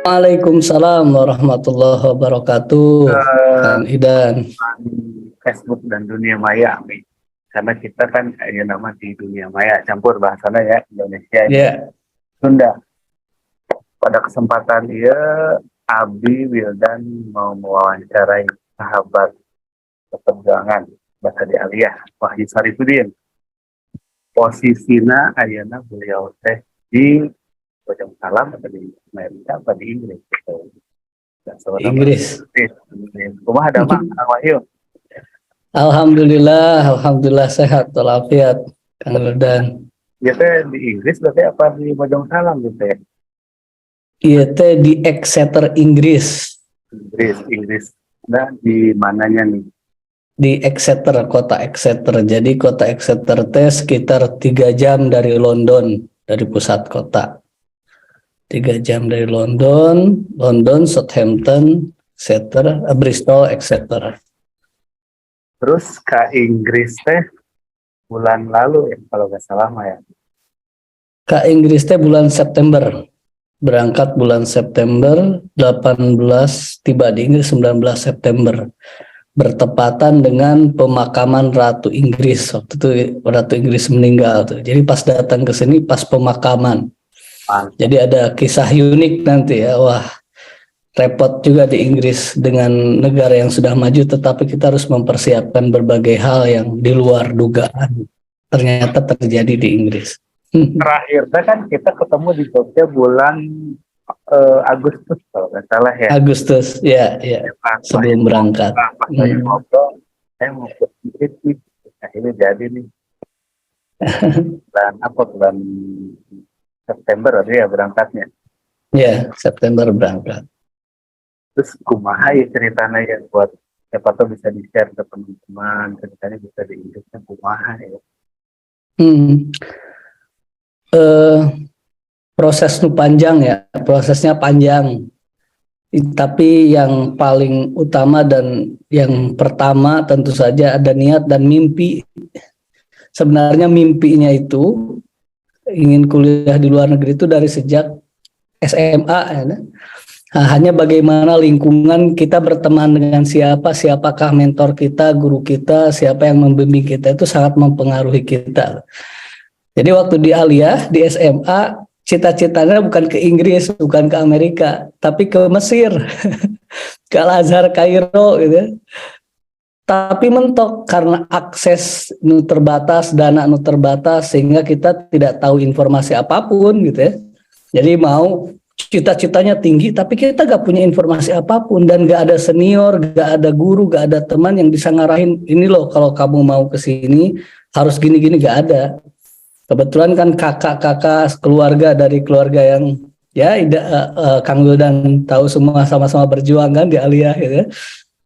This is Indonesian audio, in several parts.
Waalaikumsalam warahmatullahi wabarakatuh, eh, Kang Idan. Facebook dan dunia maya, Mi. Karena kita kan ya nama di dunia maya campur bahasanya ya Indonesia dan Ya, Sunda. Pada kesempatan dia Abi Wildan mau mewawancarai sahabat perjuangan bahasa di Aliyah Wahyu Sarifudin. Posisinya ayana beliau teh di Bojong Salam atau di Amerika atau di Inggris gitu. Dan sebenarnya Inggris. kumaha ada mah Kang Wahyu. Alhamdulillah sehat walafiat, Kang Idan. Dia teh di Inggris berarti apa di Bojong Salam gitu ya? Iya teh di Exeter, Inggris. Inggris. Nah, di mananya nih? Di Exeter, kota Exeter. Jadi kota Exeter teh sekitar 3 jam dari London, dari pusat kota. 3 jam dari London, Southampton, Exeter, Bristol, Exeter. Terus ke Inggris teh bulan lalu ya kalau nggak salah mah ya. Ke Inggris teh bulan September. Berangkat bulan September 18, tiba di Inggris 19 September. Bertepatan dengan pemakaman Ratu Inggris. Waktu itu Ratu Inggris meninggal tuh. Jadi pas datang ke sini pas pemakaman. Jadi ada kisah unik nanti ya. Wah, repot juga di Inggris dengan negara yang sudah maju, tetapi kita harus mempersiapkan berbagai hal yang di luar dugaan. Ternyata terjadi di Inggris. Terakhir kan kita ketemu di Jogja bulan Agustus kalau nggak salah ya. Agustus, ya, sebelum berangkat. Pas saya ngobrol, saya mau sedikit nih. Nah, ini jadi nih. Bulan September ya berangkatnya. Ya, September berangkat. Terus kumaha ya ceritanya ya buat siapa tuh bisa di-share ke teman-teman, ceritanya bisa di-Inggrisnya kumaha ya. Proses itu panjang ya, prosesnya panjang. Tapi yang paling utama dan yang pertama tentu saja ada niat dan mimpi. Sebenarnya mimpinya itu ingin kuliah di luar negeri itu dari sejak SMA ya. Nah, hanya bagaimana lingkungan kita berteman dengan siapakah mentor kita, guru kita, siapa yang membimbing kita itu sangat mempengaruhi kita. Jadi waktu di Aliyah, di SMA, cita-citanya bukan ke Inggris, bukan ke Amerika, tapi ke Mesir, ke Al-Azhar, Kairo gitu. Tapi mentok karena akses terbatas, dana terbatas, sehingga kita tidak tahu informasi apapun gitu ya. Jadi mau cita-citanya tinggi, tapi kita gak punya informasi apapun dan gak ada senior, gak ada guru, gak ada teman yang bisa ngarahin ini loh kalau kamu mau ke sini harus gini-gini, gak ada. Kebetulan kan kakak-kakak keluarga dari keluarga yang ya Kang Wildan tahu semua sama-sama berjuang kan di Aliyah gitu ya.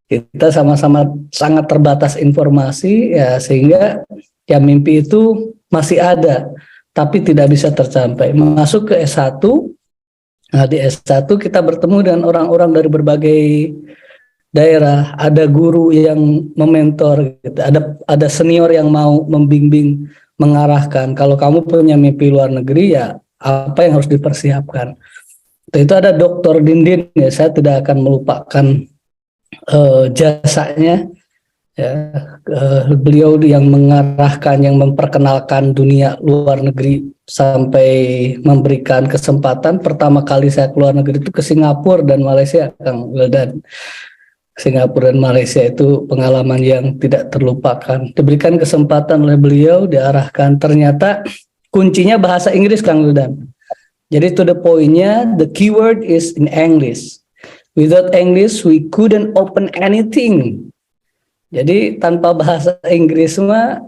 Kita sama-sama sangat terbatas informasi ya sehingga ya mimpi itu masih ada tapi tidak bisa tercapai. Masuk ke S1, nah di S1 kita bertemu dengan orang-orang dari berbagai daerah, ada guru yang mementor gitu, ada senior yang mau membimbing, mengarahkan. Kalau kamu punya mimpi luar negeri ya apa yang harus dipersiapkan. Itu ada Dr. Dindin ya, saya tidak akan melupakan jasanya ya, beliau yang mengarahkan, yang memperkenalkan dunia luar negeri sampai memberikan kesempatan pertama kali saya keluar negeri itu ke Singapura dan Malaysia, Kang Wildan. Singapura dan Malaysia itu pengalaman yang tidak terlupakan. Diberikan kesempatan oleh beliau, diarahkan. Ternyata kuncinya bahasa Inggris, Kang Wildan. Jadi to the point-nya, the keyword is in English. Without English, we couldn't open anything. Jadi tanpa bahasa Inggris mah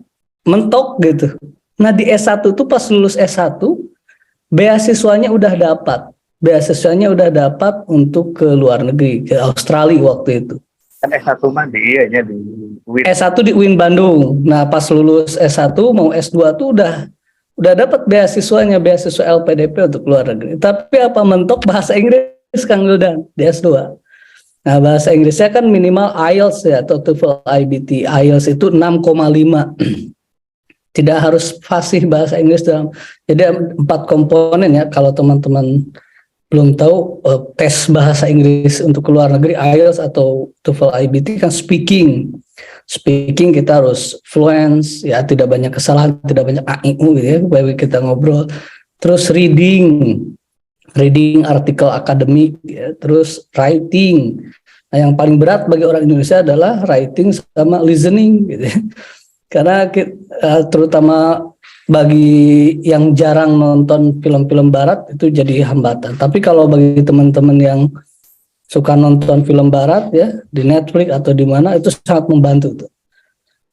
mentok gitu. Nah di S1 tuh pas lulus S1, beasiswanya udah dapat. Beasiswanya udah dapat untuk ke luar negeri, ke Australia waktu itu. Kan S1 mah di UIN. S1 di UIN Bandung. Nah, pas lulus S1 mau S2 tuh udah dapat beasiswanya, beasiswa LPDP untuk luar negeri. Tapi apa mentok bahasa Inggris Kang Wildan di S2. Nah, bahasa Inggrisnya kan minimal IELTS ya atau TOEFL IBT. IELTS itu 6,5. Tidak harus fasih bahasa Inggris dalam. Jadi 4 komponen ya kalau teman-teman belum tahu tes bahasa Inggris untuk keluar negeri IELTS atau TOEFL IBT kan speaking. Speaking kita harus fluent, ya tidak banyak kesalahan, tidak banyak AIU gitu ya, baik kita ngobrol. Terus reading artikel akademik, ya. Terus writing. Nah, yang paling berat bagi orang Indonesia adalah writing sama listening gitu ya. Karena terutama bagi yang jarang nonton film-film barat itu jadi hambatan. Tapi kalau bagi teman-teman yang suka nonton film barat ya di Netflix atau di mana, itu sangat membantu tuh.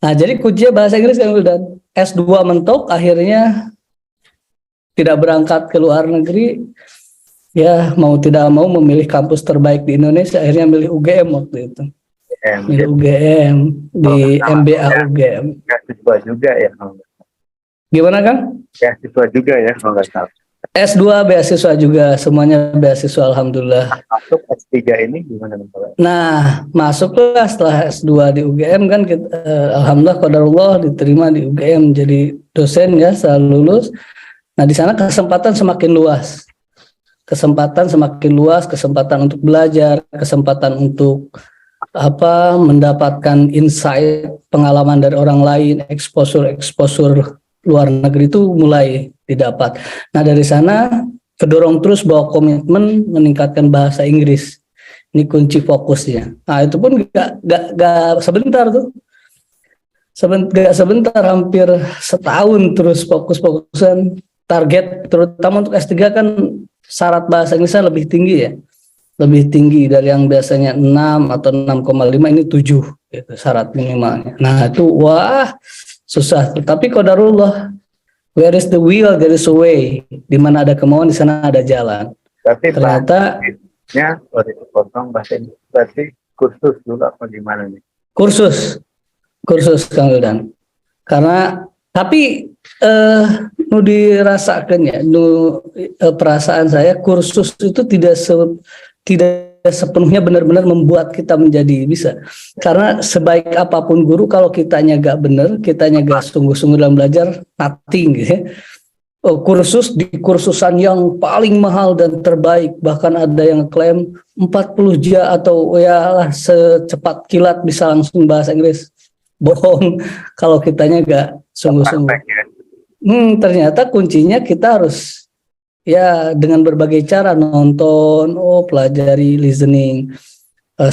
Nah, jadi kuncinya bahasa Inggris kan udah S2 mentok, akhirnya tidak berangkat ke luar negeri, ya mau tidak mau memilih kampus terbaik di Indonesia, akhirnya milih UGM waktu itu. Milih UGM di MBA UGM. Beasiswa juga ya kalau nggak salah. Gimana Kang? Beasiswa juga ya kalau nggak salah. S2 beasiswa juga, semuanya beasiswa alhamdulillah. Masuk S3 ini gimana Pak? Nah, masuklah setelah S2 di UGM kan kita, alhamdulillah qadarullah diterima di UGM jadi dosen ya setelah lulus. Nah, di sana kesempatan semakin luas. Kesempatan untuk belajar, kesempatan untuk mendapatkan insight, pengalaman dari orang lain, exposure luar negeri itu mulai didapat. Nah, dari sana kedorong terus bahwa komitmen meningkatkan bahasa Inggris. Ini kunci fokusnya. Nah, itu pun gak sebentar tuh. Gak sebentar, hampir setahun terus fokus-fokusan. Target terutama untuk S3 kan syarat bahasa Inggrisnya lebih tinggi ya. Lebih tinggi dari yang biasanya 6 atau 6,5, ini 7 gitu syarat minimalnya. Nah, itu wah susah. Tapi qadarullah, where is the will there is a way. Di mana ada kemauan di sana ada jalan. Tapi ternyata waktu itu potong bahasa Inggris, berarti kursus dulu apa gimana nih? Kursus Kang Wildan. Karena tapi nu dirasakan ya, perasaan saya kursus itu tidak sepenuhnya benar-benar membuat kita menjadi bisa. Karena sebaik apapun guru, kalau kitanya gak benar, kitanya gak sungguh-sungguh dalam belajar, nothing gitu ya. Kursusan yang paling mahal dan terbaik, bahkan ada yang klaim 40 juta atau ya secepat kilat bisa langsung bahasa Inggris. Bohong kalau kitanya gak sungguh-sungguh. Ternyata kuncinya kita harus ya dengan berbagai cara, nonton, pelajari, listening,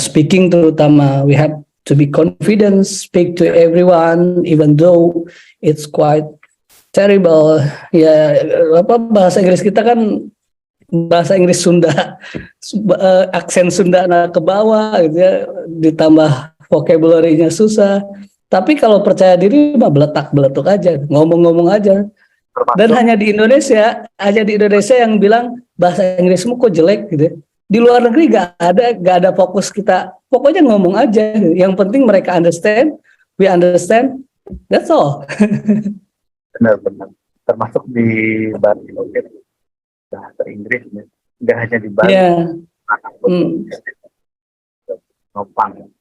speaking terutama. We have to be confident, speak to everyone, even though it's quite terrible. Ya bahasa Inggris kita kan bahasa Inggris Sunda, aksen Sunda ke bawah gitu ya, ditambah vocabulary-nya susah. Tapi kalau percaya diri mah beletak-beletuk aja, ngomong-ngomong aja. Dan hanya di Indonesia yang bilang bahasa Inggrismu kok jelek gitu. Di luar negeri gak ada fokus kita. Pokoknya ngomong aja. Yang penting mereka understand, we understand, that's all. Benar-benar. Termasuk di Bali juga bahasa Inggris, nggak hanya di Bali. Yeah. Nopang.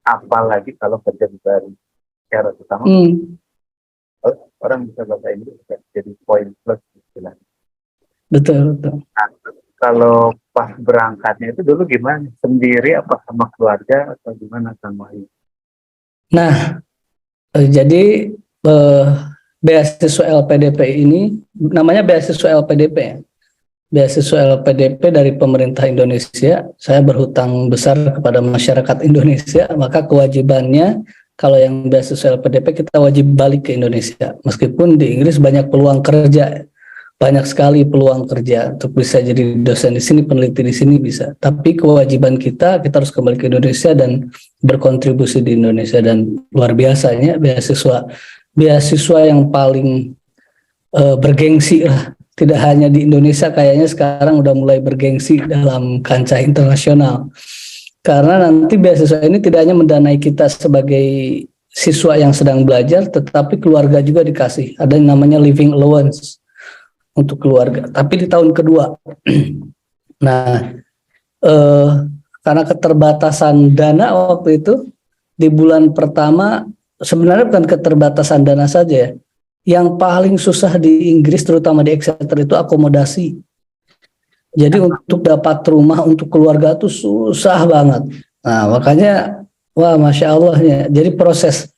Apalagi kalau kerja di Bali. Secara utama orang bisa bahasa Inggris jadi poin plus istilahnya. Betul. Nah, kalau pas berangkatnya itu dulu gimana? Sendiri apa sama keluarga atau gimana sama ini? Nah, jadi beasiswa LPDP ini namanya beasiswa LPDP. Beasiswa LPDP dari pemerintah Indonesia. Saya berhutang besar kepada masyarakat Indonesia, maka kewajibannya kalau yang beasiswa LPDP kita wajib balik ke Indonesia. Meskipun di Inggris banyak peluang kerja, banyak sekali peluang kerja untuk bisa jadi dosen di sini, peneliti di sini bisa. Tapi kewajiban kita harus kembali ke Indonesia dan berkontribusi di Indonesia. Dan luar biasanya beasiswa yang paling bergengsi lah. Tidak hanya di Indonesia, kayaknya sekarang udah mulai bergengsi dalam kancah internasional. Karena nanti beasiswa ini tidak hanya mendanai kita sebagai siswa yang sedang belajar, tetapi keluarga juga dikasih. Ada yang namanya living allowance untuk keluarga. Tapi di tahun kedua. Nah, karena keterbatasan dana waktu itu, di bulan pertama, sebenarnya bukan keterbatasan dana saja ya. Yang paling susah di Inggris, terutama di Exeter, itu akomodasi. Jadi untuk dapat rumah untuk keluarga tuh susah banget. Nah makanya wah masya Allahnya. Jadi proses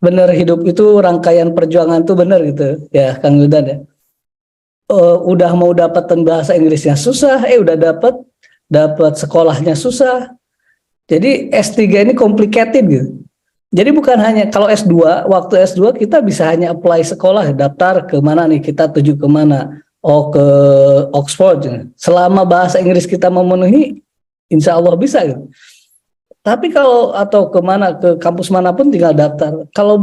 bener hidup itu rangkaian perjuangan tuh bener gitu ya Kang Wildan ya. Udah mau dapetin bahasa Inggrisnya susah, udah dapat sekolahnya susah. Jadi S3 ini complicated gitu. Jadi bukan hanya kalau S2, waktu S2 kita bisa hanya apply sekolah, daftar ke mana nih, kita tuju ke mana. Oh ke Oxford. Selama bahasa Inggris kita memenuhi, insya Allah bisa gitu. Tapi kalau atau kemana ke kampus manapun tinggal daftar. Kalau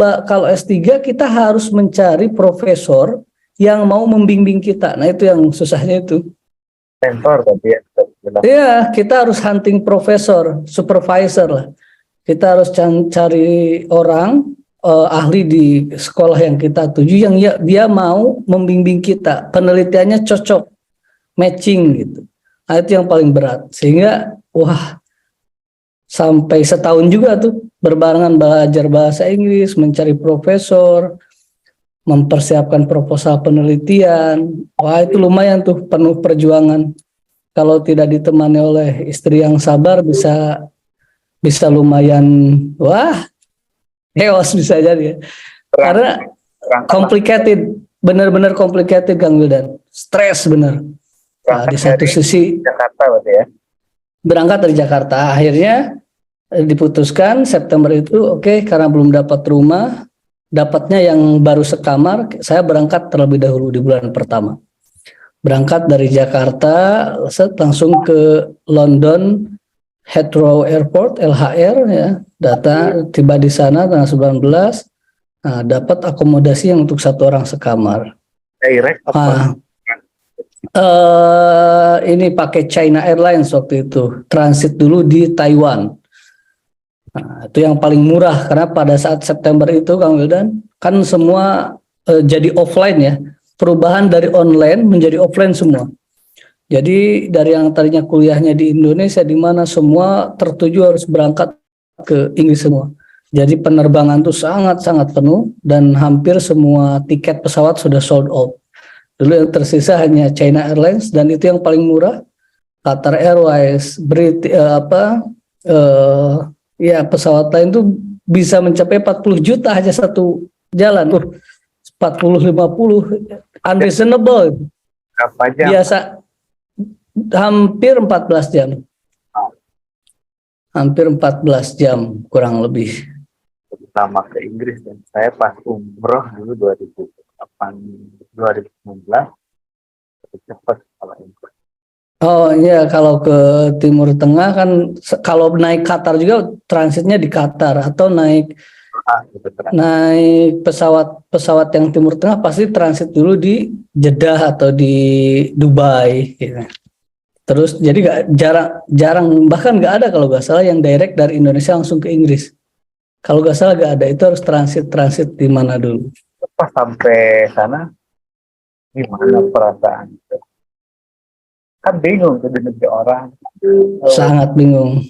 S3 kita harus mencari profesor yang mau membimbing kita. Nah itu yang susahnya itu. Mentor berarti ya. Iya, kita harus hunting profesor, supervisor lah. Kita harus cari orang ahli di sekolah yang kita tuju yang dia mau membimbing kita, penelitiannya cocok, matching gitu. Nah, itu yang paling berat. Sehingga wah sampai setahun juga tuh berbarengan belajar bahasa Inggris, mencari profesor, mempersiapkan proposal penelitian. Wah itu lumayan tuh, penuh perjuangan. Kalau tidak ditemani oleh istri yang sabar bisa lumayan wah chaos bisa jadi ya. Karena complicated, benar-benar complicated Kang Wildan. Stres benar. Nah, di satu sisi Jakarta berarti ya. Berangkat dari Jakarta, akhirnya diputuskan September itu oke, karena belum dapat rumah, dapatnya yang baru sekamar, saya berangkat terlebih dahulu di bulan pertama. Berangkat dari Jakarta, langsung ke London Heathrow Airport (LHR) ya, tiba di sana tanggal 19. Nah, dapat akomodasi yang untuk satu orang sekamar. Direct apa? Ini pakai China Airlines waktu itu, transit dulu di Taiwan. Nah, itu yang paling murah karena pada saat September itu Kang Wildan kan semua jadi offline ya. Perubahan dari online menjadi offline semua. Jadi dari yang tadinya kuliahnya di Indonesia di mana semua tertuju harus berangkat ke Inggris semua. Jadi penerbangan itu sangat-sangat penuh dan hampir semua tiket pesawat sudah sold out. Dulu yang tersisa hanya China Airlines dan itu yang paling murah. Qatar Airways, pesawat lain tuh bisa mencapai 40 juta hanya satu jalan. 40-50 unreasonable. Berapa jam? Biasa hampir 14 jam. Hampir 14 jam kurang lebih. Pertama ke Inggris dan saya pas umroh dulu 2019 cepat kalau Inggris. Oh iya, kalau ke Timur Tengah kan kalau naik Qatar juga transitnya di Qatar atau naik pesawat yang Timur Tengah pasti transit dulu di Jeddah atau di Dubai gitu. Terus jadi jarang bahkan nggak ada kalau nggak salah yang direct dari Indonesia langsung ke Inggris. Kalau nggak salah nggak ada, itu harus transit di mana dulu. Pas sampai sana gimana perasaan itu? Kan bingung tuh di negeri orang. Sangat bingung.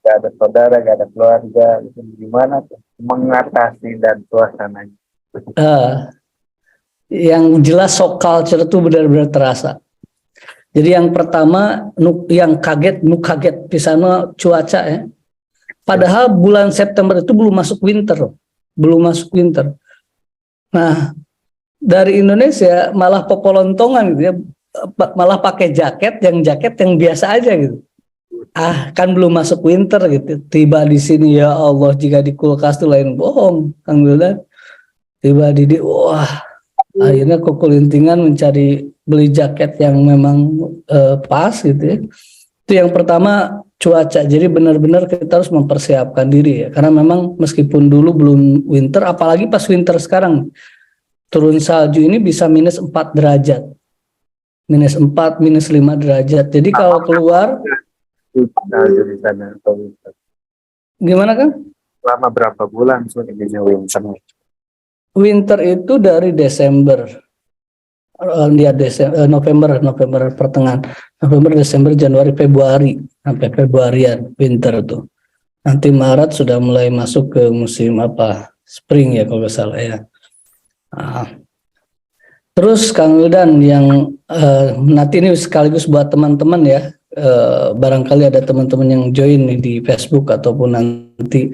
Gak ada saudara, gak ada keluarga, gimana tuh mengatasi dan suasananya? Yang jelas shock culture itu benar-benar terasa. Jadi yang pertama yang kaget di sana cuaca ya. Padahal bulan September itu belum masuk winter. Nah dari Indonesia malah popolontongan gitu ya, malah pakai jaket yang biasa aja gitu. Kan belum masuk winter gitu. Tiba di sini ya Allah, jika di kulkas itu lain bohong, Kang Wildan. Tiba di wah, akhirnya kekulintingan mencari beli jaket yang memang pas gitu ya. Itu yang pertama cuaca. Jadi benar-benar kita harus mempersiapkan diri ya. Karena memang meskipun dulu belum winter, apalagi pas winter sekarang turun salju ini bisa minus 4 derajat. Minus 4, minus 5 derajat. Jadi kalau keluar di sana atau winter. Gimana kan? Lama berapa bulan sebenarnya winter? Winter itu dari Desember, November pertengahan, November, Desember, Januari, Februari sampai Februarian winter itu. Nanti Maret sudah mulai masuk ke musim spring ya kalau nggak salah ya. Terus Kang Wildan yang nanti ini sekaligus buat teman-teman ya, barangkali ada teman-teman yang join nih di Facebook ataupun nanti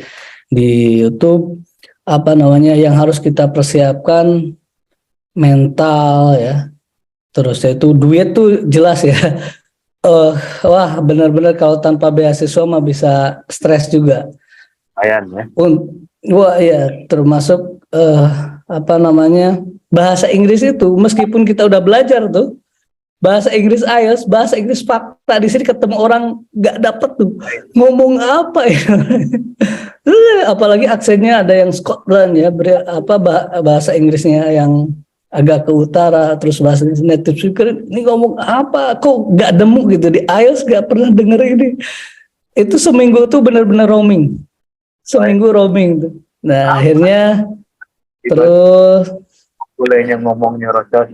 di YouTube, apa namanya yang harus kita persiapkan mental ya. Terus itu duit tuh jelas ya. Wah benar-benar kalau tanpa beasiswa mah bisa stres juga. Lumayan ya. Wah ya termasuk apa namanya bahasa Inggris itu meskipun kita udah belajar tuh bahasa Inggris IELTS, bahasa Inggris fakta di sini ketemu orang nggak dapet tuh ngomong apa ya. Apalagi aksennya ada yang Scotland ya, bahasa Inggrisnya yang agak ke utara, terus bahasa native speaker ini ngomong apa kok nggak nemu gitu di IELTS, nggak pernah denger ini. Itu seminggu tuh benar-benar roaming, seminggu roaming tuh. Nah akhirnya terus bolehnya ngomongnya rocos,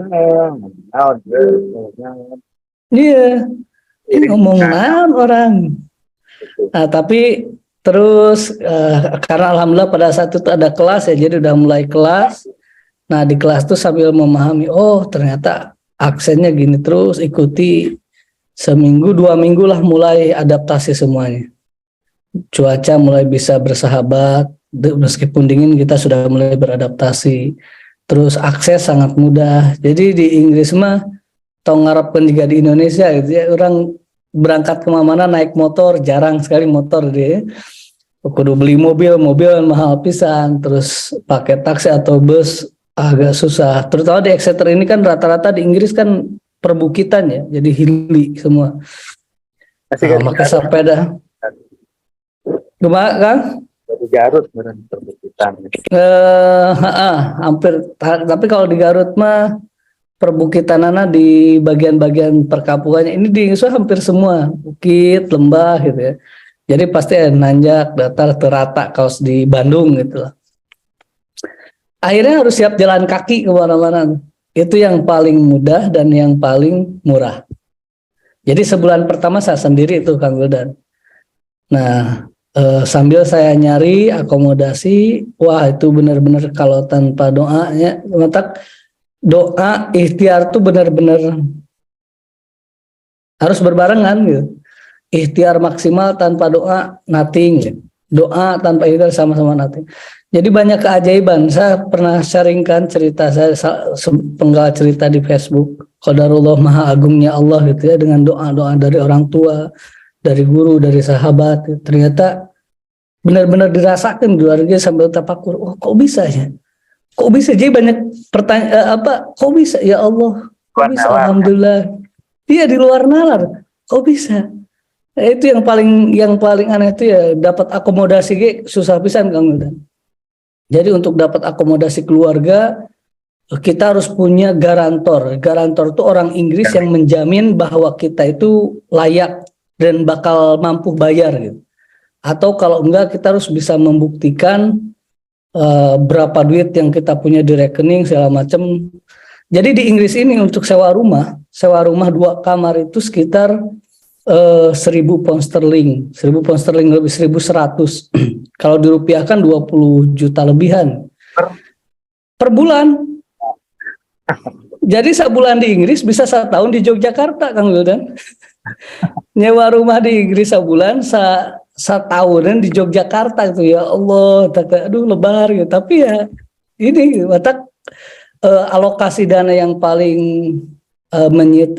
iya, ini ngomong naon orang. Nah tapi terus karena alhamdulillah pada saat itu ada kelas ya, jadi udah mulai kelas. Nah di kelas tuh sambil memahami, oh ternyata aksennya gini, terus ikuti seminggu 2 minggu lah mulai adaptasi semuanya. Cuaca mulai bisa bersahabat, meskipun dingin kita sudah mulai beradaptasi. Terus akses sangat mudah. Jadi di Inggris mah tong ngarepkeun juga di Indonesia gitu ya. Orang berangkat kemana-mana naik motor, jarang sekali motor dia. Kudu beli mobil mahal pisan. Terus pakai taksi atau bus agak susah. Terutama di Exeter ini kan rata-rata di Inggris kan perbukitan ya. Jadi hilly semua. Pakai sepeda. Gimana Kang? Di Garut beneran perbukitan. Hampir. Tapi kalau di Garut mah perbukitanana di bagian-bagian perkampungannya ini di Indonesia hampir semua bukit, lembah gitu ya. Jadi pasti nanjak, datar, terata kalau di Bandung gitu lah. Akhirnya harus siap jalan kaki kemana-mana. Itu yang paling mudah dan yang paling murah. Jadi sebulan pertama saya sendiri itu Kang Wildan. Nah sambil saya nyari akomodasi, wah itu benar-benar kalau tanpa doanya, doa ikhtiar tuh benar-benar harus berbarengan gitu. Ikhtiar maksimal tanpa doa nothing. Doa tanpa ikhtiar sama-sama nothing. Jadi banyak keajaiban. Saya pernah sharingkan cerita saya, penggal cerita di Facebook. Qadarullah maha agungnya Allah gitu ya, dengan doa-doa dari orang tua, dari guru, dari sahabat. Ternyata benar-benar dirasakan keluarga sambil tafakur. Oh kok bisa ya? Kok bisa? Jadi banyak pertanyaan kok bisa ya Allah? Kok bisa? Alhamdulillah. Iya di luar nalar. Kok bisa? Nah, itu yang paling aneh itu ya, dapat akomodasi susah pisan Kang Wildan. Jadi untuk dapat akomodasi keluarga kita harus punya garantor. Garantor itu orang Inggris yang menjamin bahwa kita itu layak dan bakal mampu bayar gitu. Atau kalau enggak kita harus bisa membuktikan berapa duit yang kita punya di rekening segala macam. Jadi di Inggris ini untuk sewa rumah 2 kamar itu sekitar 1.000 pound sterling lebih 1.100. Kalau dirupiahkan 20 juta lebihan per bulan. Jadi sebulan di Inggris bisa 1 tahun di Yogyakarta Kang Wildan. Nyewa rumah di Inggris sebulan setahunan di Yogyakarta itu ya Allah, aduh lebar gitu. Tapi ya ini alokasi dana yang paling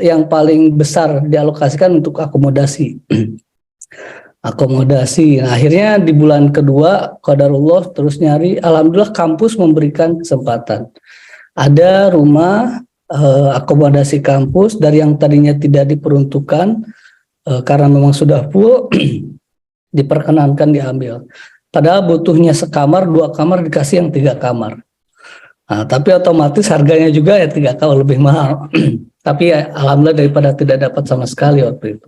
yang paling besar dialokasikan untuk akomodasi. Nah, akhirnya di bulan kedua qadarullah terus nyari, alhamdulillah kampus memberikan kesempatan. Ada rumah akomodasi kampus dari yang tadinya tidak diperuntukkan karena memang sudah full diperkenankan diambil. Padahal butuhnya sekamar, 2 kamar dikasih yang 3 kamar. Nah, tapi otomatis harganya juga ya 3 kali lebih mahal. Tapi ya, alhamdulillah daripada tidak dapat sama sekali waktu itu.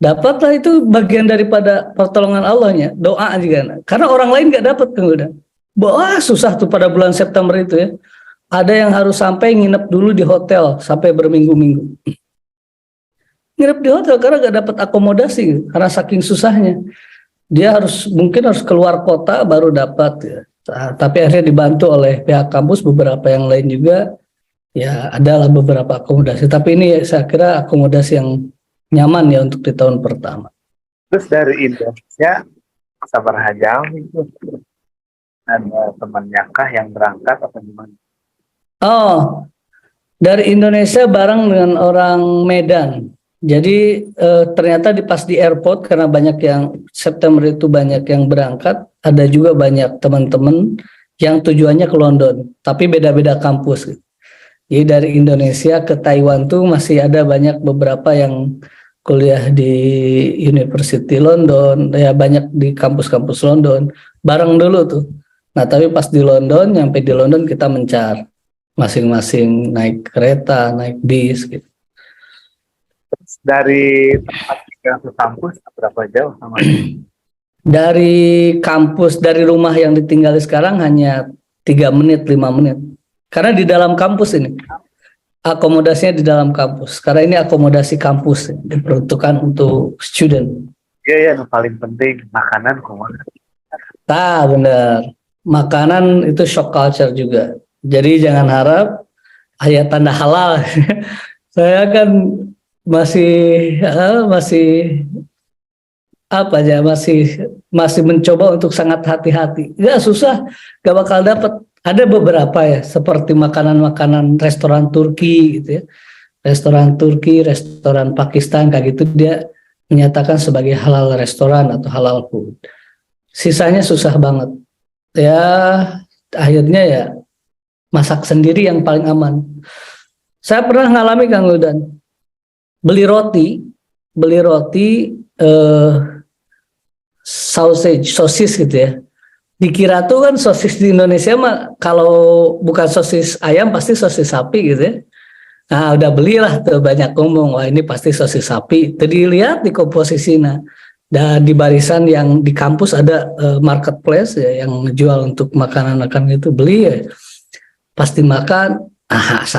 Dapatlah, itu bagian daripada pertolongan Allahnya, doa juga. Karena orang lain nggak dapat kemudian. Wah susah tuh pada bulan September itu ya. Ada yang harus sampai nginep dulu di hotel sampai berminggu-minggu. Nginep di hotel karena nggak dapat akomodasi karena saking susahnya. Dia mungkin harus keluar kota baru dapat ya. Tapi akhirnya dibantu oleh pihak kampus, beberapa yang lain juga. Ya, adalah beberapa akomodasi, tapi ini saya kira akomodasi yang nyaman ya untuk di tahun pertama. Terus dari Indonesia sabar jauh itu ada temannya kah yang berangkat atau gimana? Oh, dari Indonesia bareng dengan orang Medan. Jadi ternyata pas di airport, karena banyak yang September itu banyak yang berangkat, ada juga banyak teman-teman yang tujuannya ke London, tapi beda-beda kampus. Jadi dari Indonesia ke Taiwan tuh masih ada banyak beberapa yang kuliah di University London, ya banyak di kampus-kampus London, bareng dulu tuh. Nah tapi pas di London, nyampe di London kita mencar, masing-masing naik kereta, naik bis gitu. Terus dari tempat tinggal ke kampus berapa jauh sama? Dari kampus, dari rumah yang ditinggali sekarang hanya 3 menit, 5 menit. Karena di dalam kampus ini, akomodasinya di dalam kampus. Karena ini akomodasi kampus, diperuntukkan untuk student. Iya, yang paling penting makanan kumaha. Benar. Makanan itu shock culture juga. Jadi jangan harap ayat tanda halal. Saya kan masih apa aja masih mencoba untuk sangat hati-hati. Ya susah, gak bakal dapat. Ada beberapa ya, seperti makanan-makanan restoran Turki gitu ya. Restoran Turki, restoran Pakistan kayak gitu dia menyatakan sebagai halal restoran atau halal food. Sisanya susah banget. Ya akhirnya ya masak sendiri yang paling aman. Saya pernah ngalami Kang Wildan, beli roti sosis gitu ya. Dikira tuh kan sosis di Indonesia mah kalau bukan sosis ayam pasti sosis sapi gitu ya. Nah udah belilah tuh banyak ngomong, wah ini pasti sosis sapi. Tadi lihat di komposisinya. Dan di barisan yang di kampus ada marketplace ya yang jual untuk makanan-makanan itu, beli ya. Pasti makan,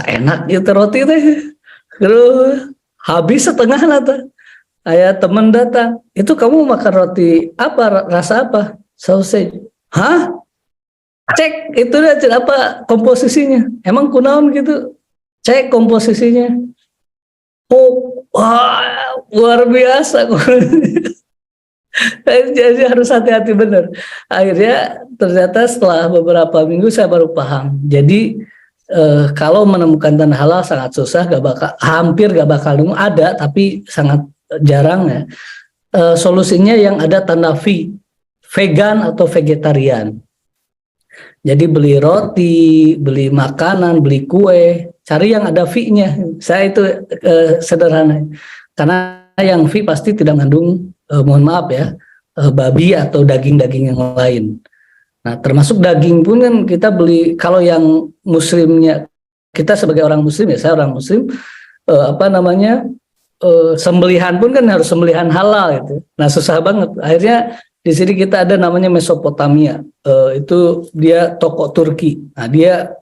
enak gitu roti teh. Terus habis setengah nata. Ayah temen datang, itu kamu makan roti apa, rasa apa? Sausage. Hah? Cek itu apa komposisinya? Emang kunaon gitu? Cek komposisinya. Oh, wah, luar biasa. Jadi harus hati-hati bener. Akhirnya ternyata setelah beberapa minggu saya baru paham. Jadi kalau menemukan tanah halal sangat susah, hampir gak bakal nemu, ada tapi sangat jarang ya. Solusinya yang ada tanda V, vegan atau vegetarian. Jadi beli roti, beli makanan, beli kue, cari yang ada V-nya. Saya itu sederhana. Karena yang V pasti tidak mengandung, mohon maaf ya, babi atau daging-daging yang lain. Nah, termasuk daging pun kan kita beli, kalau yang muslimnya, kita sebagai orang muslim ya, saya orang muslim, sembelihan pun kan harus sembelihan halal gitu. Nah, susah banget. Akhirnya di sini kita ada namanya Mesopotamia. Itu dia toko Turki. Nah, dia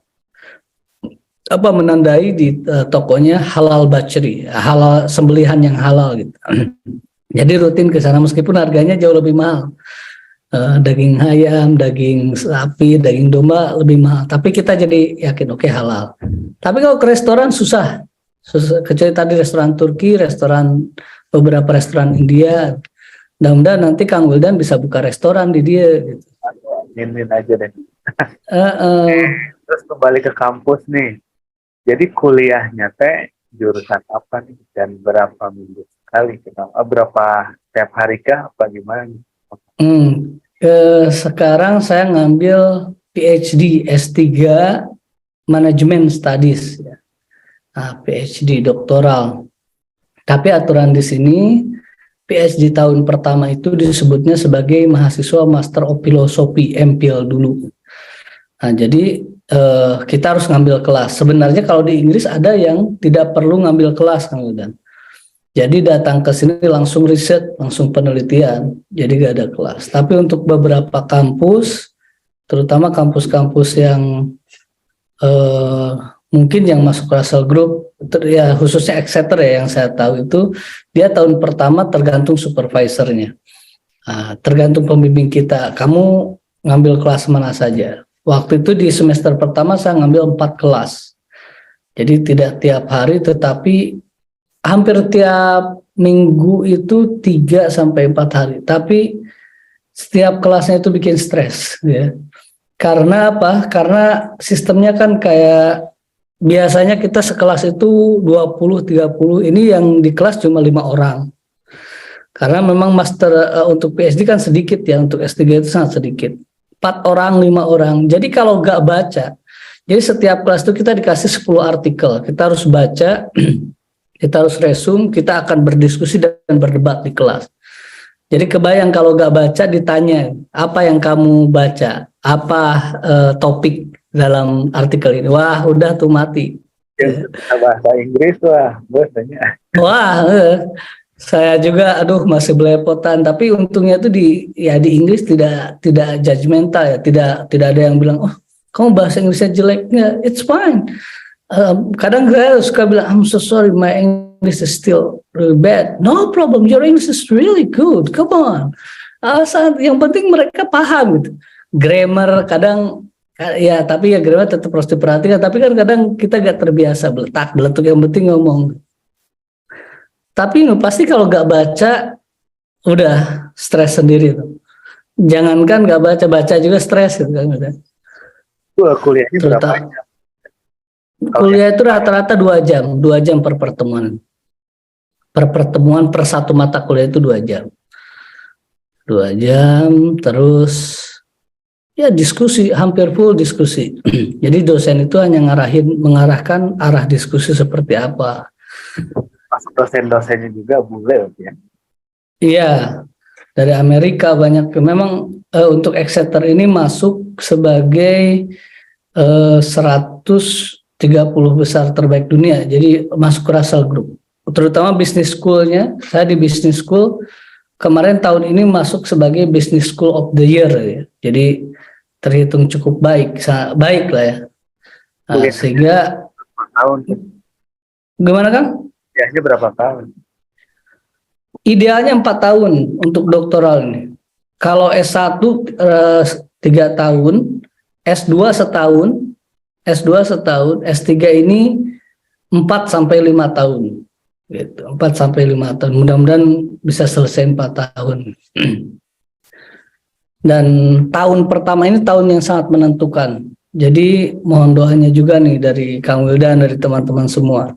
menandai di tokonya halal butchery, halal sembelihan yang halal gitu. Jadi rutin ke sana meskipun harganya jauh lebih mahal. Daging ayam, daging sapi, daging domba lebih mahal. Tapi kita jadi yakin oke, halal. Tapi kalau ke restoran susah. Kecuali tadi restoran Turki, beberapa restoran India. Mudah-mudahan nanti Kang Wildan bisa buka restoran di dia gitu. Min aja deh. Terus kembali ke kampus nih. Jadi kuliahnya teh jurusan apa nih dan berapa minggu sekali? Berapa setiap hari kah? Apa gimana? Sekarang saya ngambil PhD S3 Management Studies ya. PhD doktoral. Tapi aturan di sini PhD tahun pertama itu disebutnya sebagai mahasiswa Master of Philosophy MPhil dulu. Nah, jadi kita harus ngambil kelas. Sebenarnya kalau di Inggris ada yang tidak perlu ngambil kelas, Kang Wildan. Jadi datang ke sini langsung riset, langsung penelitian, jadi gak ada kelas. Tapi untuk beberapa kampus, terutama kampus-kampus yang mungkin yang masuk Russell Group, ya khususnya Exeter ya yang saya tahu itu, dia tahun pertama tergantung supervisornya. Tergantung pembimbing kita, kamu ngambil kelas mana saja. Waktu itu di semester pertama saya ngambil 4 kelas. Jadi tidak tiap hari, tetapi hampir tiap minggu itu 3 sampai 4 hari. Tapi setiap kelasnya itu bikin stres, ya. Karena apa? Karena sistemnya kan kayak biasanya kita sekelas itu 20-30, ini yang di kelas cuma 5 orang. Karena memang master untuk PhD kan sedikit ya, untuk S3 itu sangat sedikit. 4 orang, 5 orang. Jadi kalau nggak baca, jadi setiap kelas itu kita dikasih 10 artikel. Kita harus baca, kita harus resume, kita akan berdiskusi dan berdebat di kelas. Jadi kebayang kalau nggak baca ditanya, apa yang kamu baca? Apa topik dalam artikel ini? Wah, udah tuh mati. Bahasa Inggris, wah, bosnya. Wah, saya juga aduh masih belepotan, tapi untungnya tuh di Inggris tidak judgmental ya, tidak ada yang bilang oh kamu bahasa Inggrisnya jelek, ya it's fine. Kadang saya suka bilang I'm so sorry my English is still really bad. No problem, your English is really good, come on. Yang penting mereka paham gitu. Grammar kadang ya, tapi ya grammar tetap harus diperhatikan, tapi kan kadang kita gak terbiasa beletuk, yang penting ngomong. Tapi pasti kalau nggak baca, udah stres sendiri tuh. Jangankan nggak baca juga stres gitu kan. Kuliahnya berapa jam? Kuliah itu rata-rata 2 jam, 2 jam per pertemuan. Per pertemuan per satu mata kuliah itu 2 jam. 2 jam, terus ya diskusi, hampir full diskusi. Jadi dosen itu hanya mengarahkan arah diskusi seperti apa. Masuk dosen-dosennya juga bule ya? Iya, dari Amerika banyak. Memang untuk Exeter ini masuk sebagai 130 besar terbaik dunia. Jadi masuk ke Russell Group. Terutama business school-nya. Saya di business school kemarin tahun ini masuk sebagai business school of the year. Ya. Jadi terhitung cukup baik lah ya. Sehingga tahun. Gimana Kang? Kuliahnya berapa tahun? Idealnya 4 tahun untuk doktoral ini. Kalau S1 3 tahun, S2 setahun, S3 ini 4 sampai 5 tahun. Gitu. 4 sampai 5 tahun. Mudah-mudahan bisa selesai 4 tahun. Dan tahun pertama ini tahun yang sangat menentukan. Jadi mohon doanya juga nih dari Kang Wildan, dari teman-teman semua.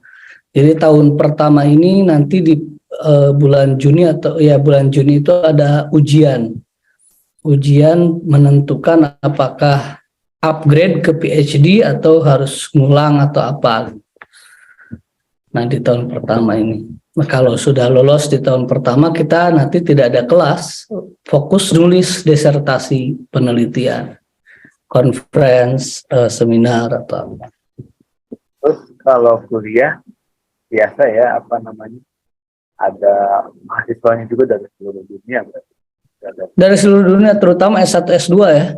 Jadi tahun pertama ini nanti di bulan Juni bulan Juni itu ada ujian menentukan apakah upgrade ke PhD atau harus ngulang atau apa. Nah di tahun pertama ini, nah, kalau sudah lolos di tahun pertama kita nanti tidak ada kelas, fokus nulis disertasi penelitian, conference, seminar atau apa. Terus kalau kuliah biasa ya ada mahasiswanya juga dari seluruh dunia berarti. Dari seluruh dunia, terutama S1 S2 ya.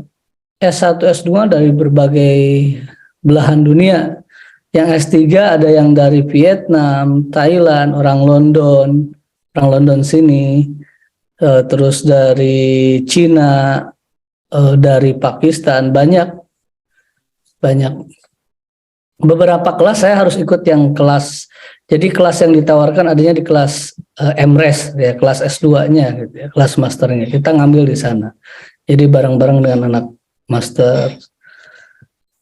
S1 S2 dari berbagai belahan dunia. Yang S3 ada yang dari Vietnam, Thailand, orang London sini, terus dari Cina, dari Pakistan, banyak. Beberapa kelas saya harus ikut yang kelas. Jadi kelas yang ditawarkan adanya di kelas MRes ya, kelas S2-nya gitu ya, kelas masternya. Kita ngambil di sana. Jadi bareng-bareng dengan anak master.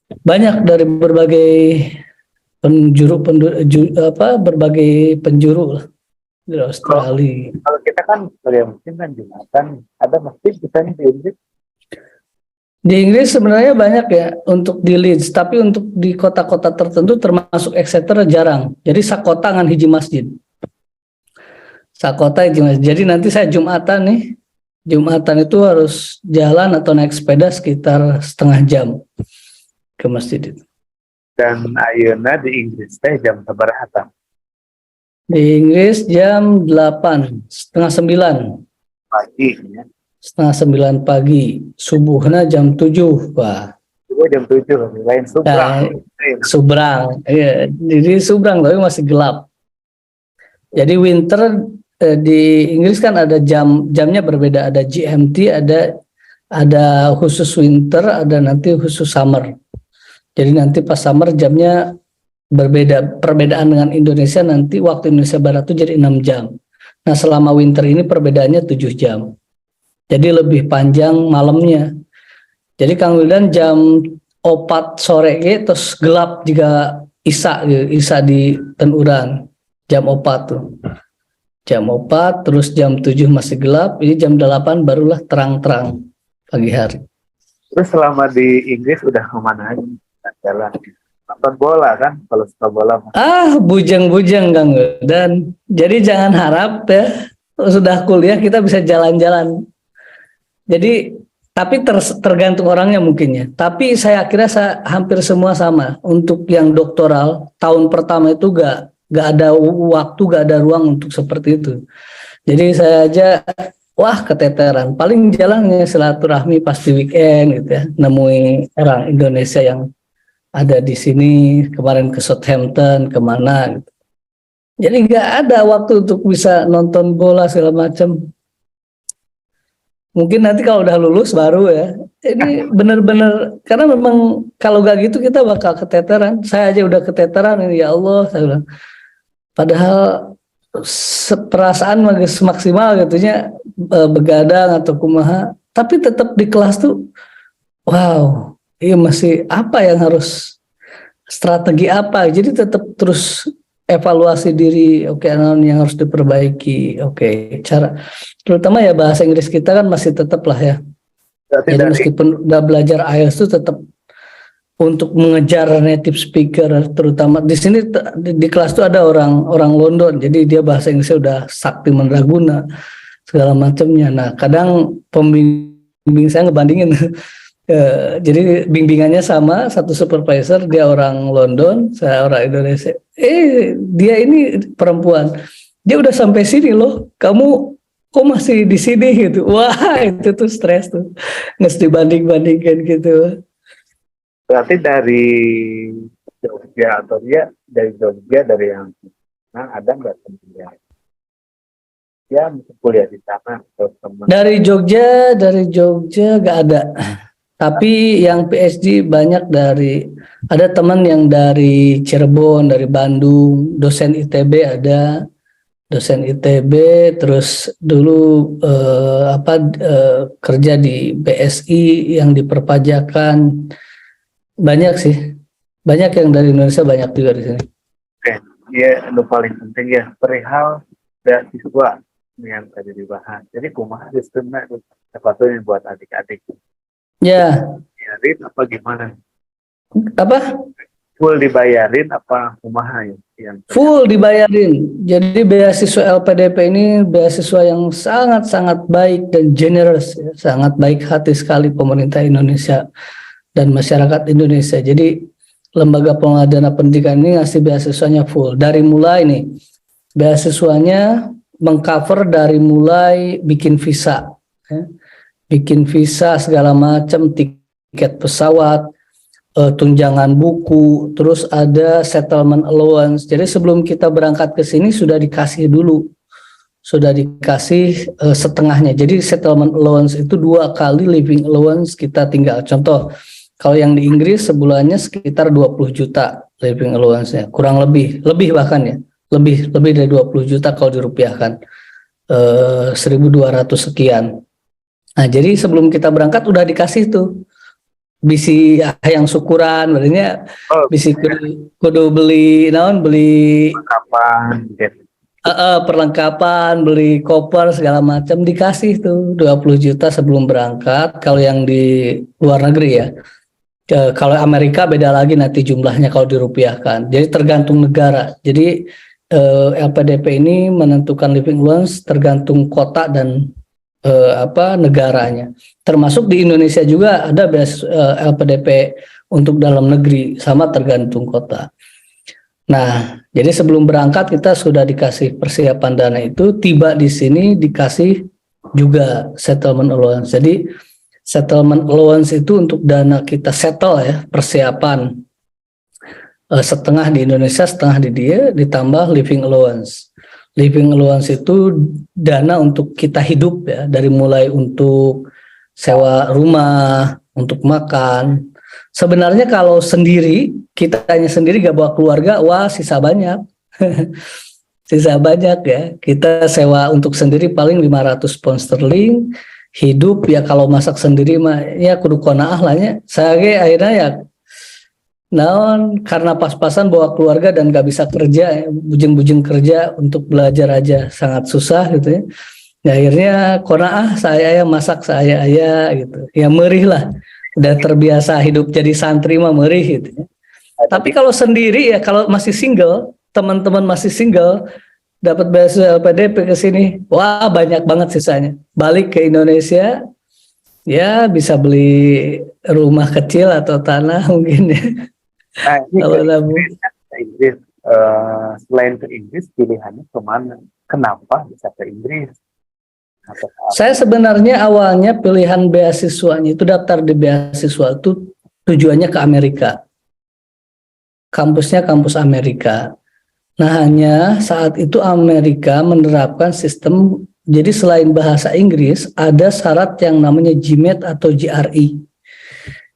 Banyak dari berbagai berbagai penjuru lah di Australia. Kalau kita kan kuliah mesin kan Jumatan, ada masjid misalnya di Inggris. Di Inggris sebenarnya banyak ya untuk di Leeds, tapi untuk di kota-kota tertentu termasuk Exeter jarang. Jadi sakota ngan hiji masjid. Sakota hiji masjid. Jadi nanti saya Jumatan itu harus jalan atau naik sepeda sekitar setengah jam ke masjid itu. Dan ayeuna di Inggris teh jam sabaraha? Di Inggris jam 8, setengah 9 pagi ya. Setengah 9 pagi, subuhnya jam 7, Pak. Subuh jam 7, lain Subrang. Subrang, iya. Jadi Subrang tapi masih gelap. Jadi winter di Inggris kan ada jamnya berbeda, ada GMT, ada khusus winter, ada nanti khusus summer. Jadi nanti pas summer jamnya Perbedaan dengan Indonesia nanti waktu Indonesia Barat itu jadi 6 jam. Nah, selama winter ini perbedaannya 7 jam. Jadi lebih panjang malamnya. Jadi Kang Wildan jam 4 sore terus gelap juga Isa di Tenuran. Jam 4 tuh. Jam 4 terus jam 7 masih gelap, ini jam 8 barulah terang-terang pagi hari. Terus selama di Inggris udah kemana aja? Jalan nonton bola kan, kalau suka bola. Bujang-bujang Kang. Dan jadi jangan harap ya sudah kuliah kita bisa jalan-jalan. Jadi tapi tergantung orangnya mungkinnya. Tapi saya kira hampir semua sama. Untuk yang doktoral tahun pertama itu gak ada waktu, gak ada ruang untuk seperti itu. Jadi saya aja keteteran. Paling jalannya silaturahmi pasti weekend gitu ya, nemui orang Indonesia yang ada di sini, kemarin ke Southampton, kemana gitu. Jadi nggak ada waktu untuk bisa nonton bola segala macam. Mungkin nanti kalau udah lulus baru ya. Ini benar-benar karena memang kalau nggak gitu kita bakal keteteran. Saya aja udah keteteran ini, ya Allah, saya bilang. Padahal perasaan maksimal gitunya begadang atau kumaha, tapi tetap di kelas tuh wow. Iya masih apa yang harus strategi apa, jadi tetap terus evaluasi diri, oke, yang harus diperbaiki, oke, cara terutama ya bahasa Inggris kita kan masih tetap lah ya. Jadi meskipun udah belajar IELTS itu tetap untuk mengejar native speaker, terutama di sini di kelas tuh ada orang London, jadi dia bahasa Inggrisnya udah sakti mandraguna segala macamnya. Nah kadang pembimbing saya ngebandingin. Jadi bimbingannya sama, satu supervisor, dia orang London, saya orang Indonesia. Dia ini perempuan, dia udah sampai sini loh, kamu kok masih di sini gitu. Wah itu tuh stres tuh, nggak dibanding-bandingkan gitu. Berarti dari Jogja atau dari yang ada nggak temennya? Ya mungkin kuliah di sana atau teman. Dari Jogja nggak ada. Tapi yang PhD banyak ada teman yang dari Cirebon, dari Bandung, dosen ITB ada, terus dulu kerja di BSI yang di perpajakan, banyak sih, banyak yang dari Indonesia, banyak juga di sini. Oke, ya itu paling penting ya, perihal beasiswa yang tadi dibahas. Jadi kumaha sistemnya itu sepatutnya buat adik-adik. Ya. Dibayarin apa gimana? Apa? Full dibayarin apa kumaha yang? Full dibayarin. Jadi beasiswa LPDP ini beasiswa yang sangat-sangat baik dan generous, ya. Sangat baik hati sekali pemerintah Indonesia dan masyarakat Indonesia. Jadi lembaga pengelola dana pendidikan ini ngasih beasiswanya full. Dari mulai nih, beasiswanya mengcover dari mulai bikin visa, ya. Bikin visa segala macam, tiket pesawat, tunjangan buku, terus ada settlement allowance. Jadi sebelum kita berangkat ke sini sudah dikasih setengahnya. Jadi settlement allowance itu 2 kali living allowance kita tinggal. Contoh, kalau yang di Inggris sebulannya sekitar 20 juta living allowance-nya, kurang lebih bahkan ya, lebih dari 20 juta kalau dirupiahkan, 1.200 sekian. Nah, jadi sebelum kita berangkat udah dikasih tuh bisi yang syukuran, berarti bisi kudu beli perlengkapan, beli koper segala macam, dikasih tuh 20 juta sebelum berangkat. Kalau yang di luar negeri ya, kalau Amerika beda lagi nanti jumlahnya kalau dirupiahkan. Jadi tergantung negara. Jadi LPDP ini menentukan living allowance tergantung kota dan negaranya. Termasuk di Indonesia juga ada LPDP untuk dalam negeri, sama tergantung kota. Nah, jadi sebelum berangkat kita sudah dikasih persiapan dana itu, tiba di sini dikasih juga settlement allowance. Jadi settlement allowance itu untuk dana kita settle ya, persiapan, setengah di Indonesia, setengah di dia, ditambah living allowance. Living allowance itu dana untuk kita hidup ya, dari mulai untuk sewa rumah, untuk makan. Sebenarnya kalau sendiri kitanya sendiri gak bawa keluarga, wah sisa banyak. Sisa banyak ya. Kita sewa untuk sendiri paling 500 pound sterling. Hidup ya kalau masak sendiri mah ya kudu konaah lah ya. Saya akhirnya ya karena pas-pasan bawa keluarga dan gak bisa kerja, ya, bujeng-bujeng kerja untuk belajar aja sangat susah gitu ya. Ya akhirnya konaah saya ya masak saya ya gitu. Ya merih lah. Udah terbiasa hidup jadi santri mah merih gitu ya. Tapi kalau sendiri ya kalau masih single, teman-teman masih single dapat beasiswa LPDP ke sini, wah banyak banget sisanya. Balik ke Indonesia, ya bisa beli rumah kecil atau tanah mungkin ya. Nah, ini Kalau ke Inggris, selain ke Inggris pilihannya kemana? Kenapa bisa ke Inggris? saya sebenarnya awalnya pilihan beasiswanya itu daftar di beasiswa itu tujuannya ke Amerika. Kampusnya kampus Amerika. Nah, hanya saat itu Amerika menerapkan sistem, jadi selain bahasa Inggris, ada syarat yang namanya GMAT atau GRE.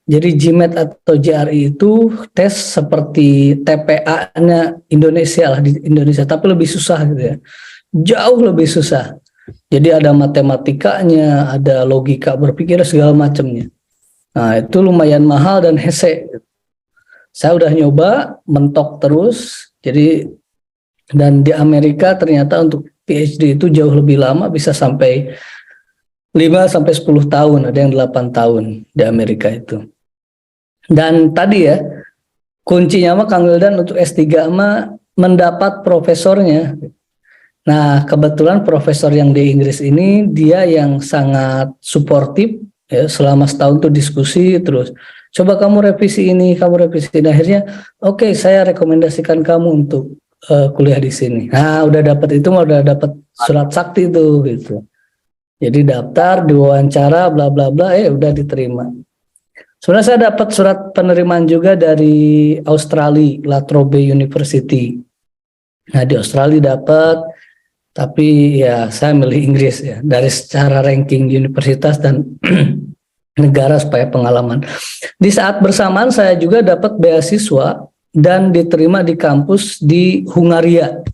Jadi GMAT atau GRE itu tes seperti TPA-nya Indonesia lah di Indonesia, tapi lebih susah gitu ya. Jauh lebih susah. Jadi ada matematikanya, ada logika berpikir segala macamnya. Nah, itu lumayan mahal dan hese. Saya udah nyoba, mentok terus. Jadi dan di Amerika ternyata untuk PhD itu jauh lebih lama, bisa sampai 5 sampai 10 tahun, ada yang 8 tahun di Amerika itu. Dan tadi ya, kuncinya mah Kang Wildan untuk S3 mah mendapat profesornya. Nah, kebetulan profesor yang di Inggris ini dia yang sangat suportif ya, selama setahun tuh diskusi terus. Coba kamu revisi ini, kamu revisi ini. Akhirnya, oke, saya rekomendasikan kamu untuk kuliah di sini. Nah, udah dapat itu, udah dapat surat sakti itu, gitu. Jadi daftar, diwawancara, bla bla bla, udah diterima. Sebenarnya saya dapat surat penerimaan juga dari Australia, La Trobe University. Nah, di Australia dapat, tapi ya saya milih Inggris ya, dari secara ranking universitas dan negara supaya pengalaman. Di saat bersamaan saya juga dapat beasiswa dan diterima di kampus di Hungaria.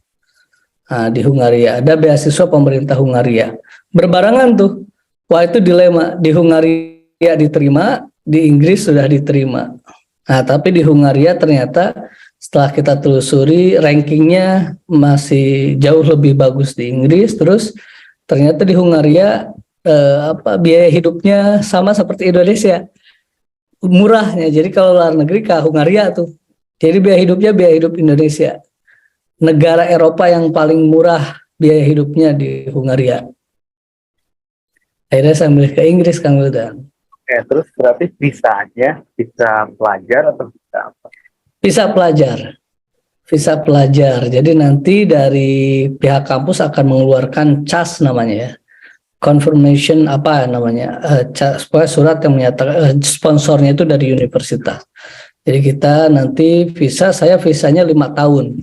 Nah, di Hungaria ada beasiswa pemerintah Hungaria. Berbarengan tuh. Wah, itu dilema. Di Hungaria diterima, di Inggris sudah diterima. Nah, tapi di Hungaria ternyata setelah kita telusuri rankingnya masih jauh lebih bagus di Inggris. Terus ternyata di Hungaria biaya hidupnya sama seperti Indonesia, murahnya. Jadi kalau luar negeri ke Hungaria tuh, jadi biaya hidupnya biaya hidup Indonesia. Negara Eropa yang paling murah biaya hidupnya di Hungaria. Akhirnya saya milih ke Inggris, Kang Wildan. Oke, terus berarti bisa aja, bisa pelajar atau bisa apa? Bisa pelajar. Visa pelajar. Jadi nanti dari pihak kampus akan mengeluarkan CAS namanya ya. Confirmation apa namanya? Surat yang menyatakan sponsornya itu dari universitas. Jadi kita nanti saya visanya 5 tahun.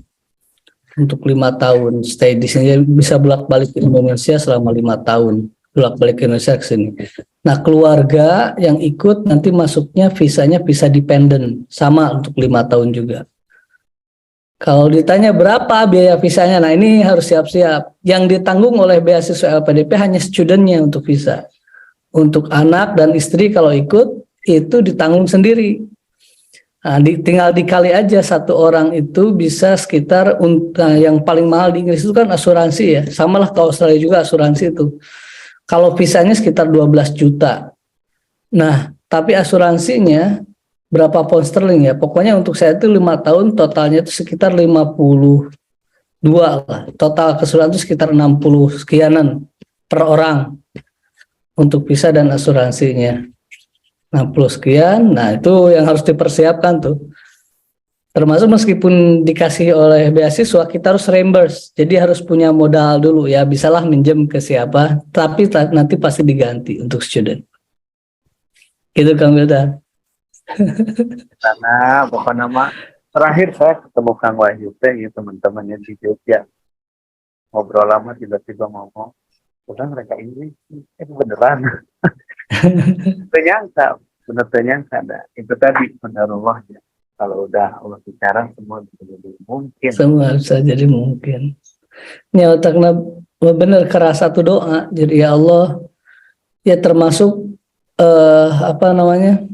Untuk 5 tahun stay di sini, bisa bolak-balik ke Indonesia selama 5 tahun. Bolak-balik ke Indonesia ke sini. Nah, keluarga yang ikut nanti masuknya visanya visa dependent, sama untuk 5 tahun juga. Kalau ditanya berapa biaya visanya, nah ini harus siap-siap. Yang ditanggung oleh beasiswa LPDP hanya studentnya untuk visa. Untuk anak dan istri kalau ikut, itu ditanggung sendiri. Nah, tinggal dikali aja, satu orang itu bisa sekitar, yang paling mahal di Inggris itu kan asuransi ya. Sama lah ke Australia juga asuransi itu. Kalau visanya sekitar 12 juta. Nah, tapi asuransinya berapa pound sterling ya, pokoknya untuk saya itu 5 tahun totalnya itu sekitar 52 lah, total keseluruhan itu sekitar 60 sekianan per orang untuk visa dan asuransinya, 60 sekian. Nah, itu yang harus dipersiapkan tuh, termasuk meskipun dikasih oleh beasiswa kita harus reimburse, jadi harus punya modal dulu ya, bisalah minjem ke siapa, tapi nanti pasti diganti untuk student gitu Kang Wildan. Karena apa nama terakhir saya ketemu Kang Wahyu ya, teman-temannya di Jogja, ngobrol lama tiba-tiba ngomong, udah mereka Inggris, beneran. Ternyata, bener ternyata ada itu tadi benar Allahnya. kalau udah Allah bicara semua bisa jadi mungkin. Semua bisa jadi mungkin. Ini otaknya benar keras satu doa. Jadi ya Allah, ya termasuk apa namanya,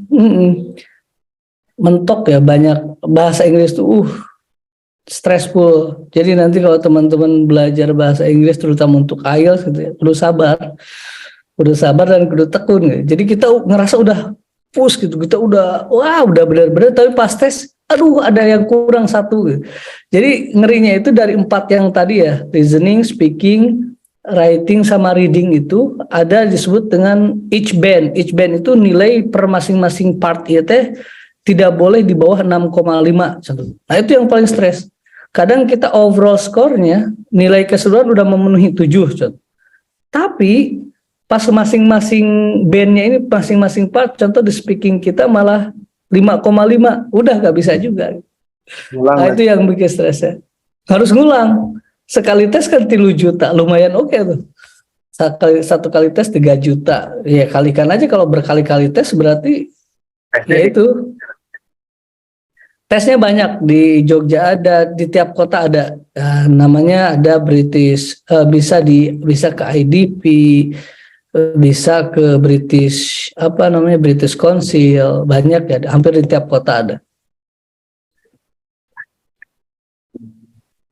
mentok ya, banyak bahasa Inggris tuh stressful. Jadi nanti kalau teman-teman belajar bahasa Inggris terutama untuk IELTS gitu ya, kudu sabar dan kudu tekun gitu. Jadi kita ngerasa udah push gitu, kita udah udah benar-benar, tapi pas tes aduh ada yang kurang satu gitu. Jadi ngerinya itu dari 4 yang tadi ya, listening, speaking, writing sama reading, itu ada disebut dengan each band. Each band itu nilai per masing-masing part ya teh tidak boleh di bawah 6,5 contoh. Nah itu yang paling stres. Kadang kita overall skornya nilai keseluruhan udah memenuhi 7 contoh. Tapi pas masing-masing bandnya ini, masing-masing part, contoh di speaking kita malah 5,5, udah gak bisa juga. Nah itu yang bikin stresnya. Harus ngulang. Sekali tes kan 3 juta, lumayan oke tuh. Satu kali tes 3 juta. Ya kalikan aja, kalau berkali-kali tes berarti ya itu. Tesnya banyak, di Jogja ada, di tiap kota ada. Namanya ada British, bisa ke IDP, bisa ke British British Council, banyak ya, hampir di tiap kota ada.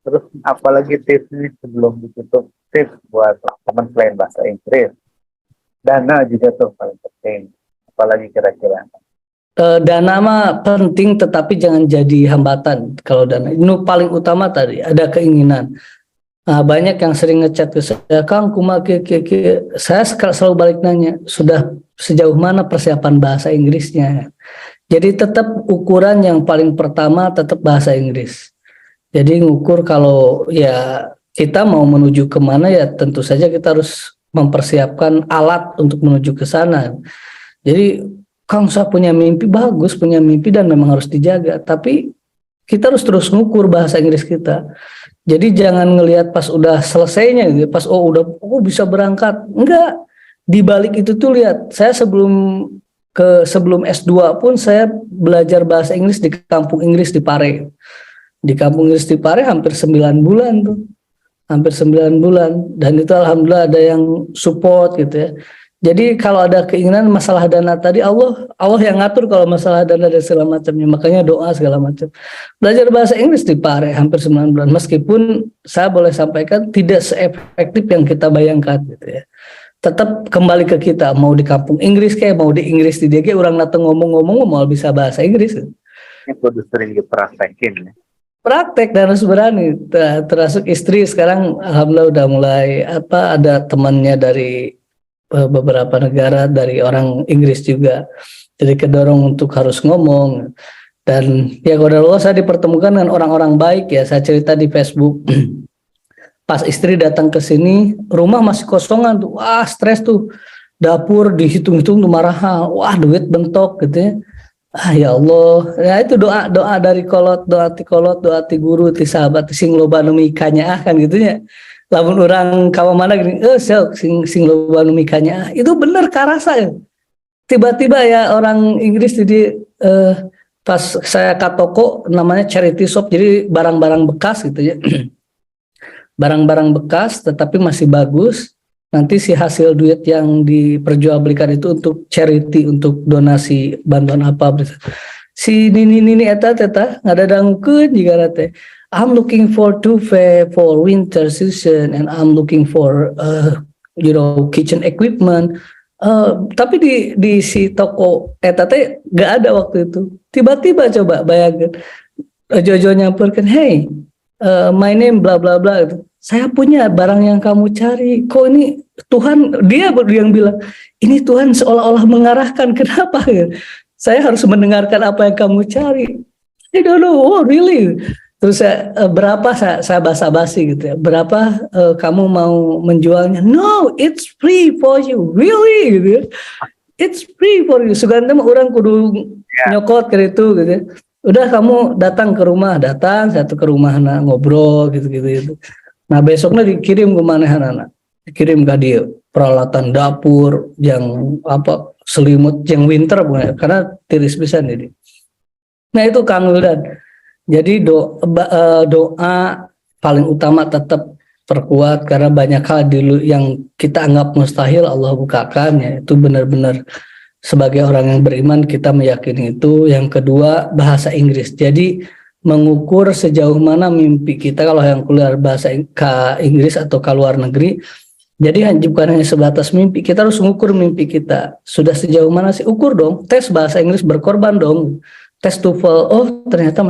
Terus apalagi tips nih sebelum ditutup, tips buat teman selain bahasa Inggris, dana juga tuh paling penting, apalagi kira-kira? Dana mah penting, tetapi jangan jadi hambatan. Kalau dana itu paling utama tadi, ada keinginan. Nah, banyak yang sering ngechat ke saya, Kang, saya selalu balik nanya, sudah sejauh mana persiapan bahasa Inggrisnya? Jadi tetap ukuran yang paling pertama tetap bahasa Inggris. Jadi ngukur kalau ya kita mau menuju kemana, ya tentu saja kita harus mempersiapkan alat untuk menuju ke sana. Jadi Kang, saya punya mimpi, bagus, punya mimpi dan memang harus dijaga, tapi kita harus terus ngukur bahasa Inggris kita. Jadi jangan ngelihat pas udah selesainya gitu, pas bisa berangkat. Enggak, di balik itu tuh lihat, saya sebelum S2 pun saya belajar bahasa Inggris di kampung Inggris di Pare. Di kampung Inggris di Pare hampir 9 bulan tuh. Hampir 9 bulan, dan itu alhamdulillah ada yang support gitu ya. Jadi kalau ada keinginan masalah dana tadi, Allah yang ngatur kalau masalah dana dan segala macamnya. Makanya doa segala macam. Belajar bahasa Inggris di Pare hampir 9 bulan. Meskipun saya boleh sampaikan tidak seefektif yang kita bayangkan gitu ya. Tetap kembali ke kita, mau di kampung Inggris kayak mau di Inggris di DG, orang datang ngomong-ngomong mau bisa bahasa Inggris. Ini kudu sering dipraktekin ya. Praktek dan harus berani. Termasuk istri sekarang alhamdulillah udah mulai ada temannya dari beberapa negara, dari orang Inggris juga, jadi kedorong untuk harus ngomong. Dan ya kalau saya dipertemukan dengan orang-orang baik ya, saya cerita di Facebook. Pas istri datang ke sini, rumah masih kosongan tuh, stres tuh, dapur dihitung-hitung tuh marah, duit bentok gitu ya. Ya Allah, ya itu doa dari kolot, doa ti guru, ti sahabat, sing loba nu mikanya kan gitu ya. Lamun orang kawa mana gini, sing loba nu mikanya itu bener karasa ya. Tiba-tiba ya orang Inggris jadi pas saya ke toko namanya charity shop, jadi barang-barang bekas gitu ya. Barang-barang bekas tetapi masih bagus. Nanti si hasil duit yang diperjualbelikan itu untuk charity, untuk donasi bantuan apa. Si nini eta ngadadangkeun jiga teh. I'm looking for duvet for winter season and I'm looking for kitchen equipment. Tapi di si toko eta teh gak ada waktu itu. Tiba-tiba coba bayangkan Jojo nyamperkan, hey, my name bla bla bla. Saya punya barang yang kamu cari. Kok ini Tuhan, dia yang bilang, ini Tuhan seolah-olah mengarahkan, kenapa? Saya harus mendengarkan apa yang kamu cari. I don't know, really? Terus berapa saya basa-basi gitu ya. Berapa kamu mau menjualnya? No, it's free for you. Really? Gitu ya. It's free for you. Sugantama orang kudu nyokot ke itu gitu ya. Udah kamu datang ke rumah, satu ke rumah ngobrol gitu. Nah besoknya dikirim ke mana anak, dikirim ke dia peralatan dapur yang selimut yang winter bukan, karena tiris pisan jadi. Nah itu Kang Wildan. Jadi doa paling utama tetap perkuat, karena banyak hal dulu yang kita anggap mustahil Allah bukakan, ya itu benar-benar sebagai orang yang beriman kita meyakini itu. Yang kedua, bahasa Inggris. Jadi mengukur sejauh mana mimpi kita kalau yang keluar bahasa ke Inggris atau ke luar negeri. Jadi bukan hanya sebatas mimpi, kita harus mengukur mimpi kita. Sudah sejauh mana sih? Ukur dong, tes bahasa Inggris, berkorban dong. Tes TOEFL, oh ternyata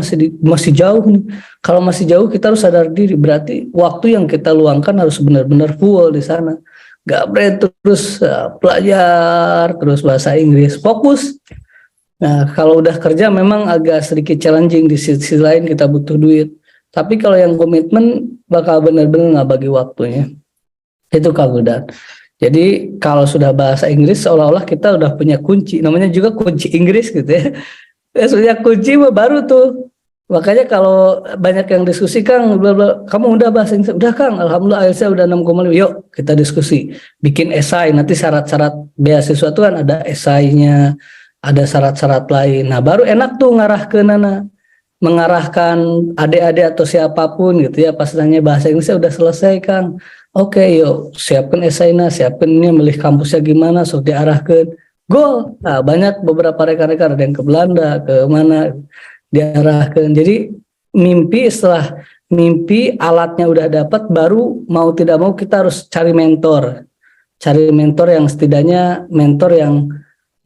masih jauh nih. Kalau masih jauh kita harus sadar diri, berarti waktu yang kita luangkan harus benar-benar full di sana. Gak boleh terus belajar terus bahasa Inggris, fokus. Nah kalau udah kerja memang agak sedikit challenging, di sisi lain kita butuh duit. Tapi kalau yang komitmen bakal benar-benar nggak bagi waktunya. Itu Kak Wildan. Jadi kalau sudah bahasa Inggris seolah-olah kita udah punya kunci, namanya juga kunci Inggris gitu ya. Sudah kunci baru tuh. Makanya kalau banyak yang diskusi, Kang, kamu udah bahasa Inggris? Udah Kang, alhamdulillah IELTS-nya udah 6,5. Yuk kita diskusi. Bikin esai, nanti syarat-syarat beasiswa itu kan ada esainya, ada syarat-syarat lain. Nah baru enak tuh ngarah ke Nana. Mengarahkan adik-adik atau siapapun gitu ya, pas nanya bahasa Inggrisnya udah selesai Kang. Oke, yuk siapkan esainya, siapkan ini, milih kampusnya gimana, so diarahkan. Goal. Nah, banyak beberapa rekan-rekan ada yang ke Belanda, ke mana diarahkan. Jadi setelah mimpi alatnya udah dapat, baru mau tidak mau kita harus cari mentor. Cari mentor yang setidaknya mentor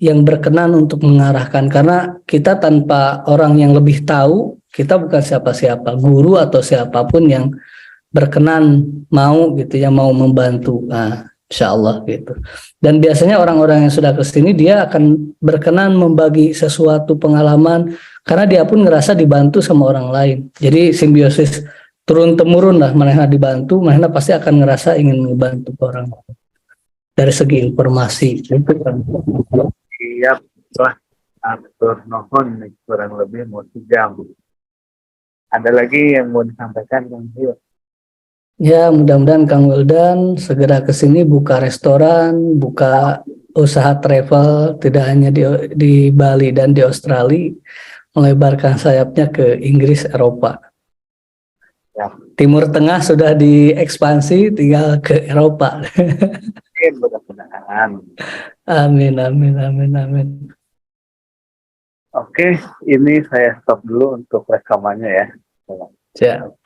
yang berkenan untuk mengarahkan, karena kita tanpa orang yang lebih tahu, kita bukan siapa-siapa, guru atau siapapun yang berkenan mau gitu ya, mau membantu. Nah, insya Allah gitu. Dan biasanya orang-orang yang sudah kesini dia akan berkenan membagi sesuatu pengalaman, karena dia pun ngerasa dibantu sama orang lain. Jadi simbiosis turun temurun lah, mana dibantu, mana pasti akan ngerasa ingin membantu orang dari segi informasi. Iya, lah atur nuhun kurang lebih mau 3 jam. Ada lagi yang mau disampaikan Kang Rio? Ya, mudah-mudahan Kang Wildan segera ke sini buka restoran, buka usaha travel, tidak hanya di Bali dan di Australia, melebarkan sayapnya ke Inggris, Eropa. Ya. Timur Tengah sudah diekspansi, tinggal ke Eropa. Mudah-mudahan. Amin, amin, amin, amin. Oke, ini saya stop dulu untuk rekamannya ya. Siap.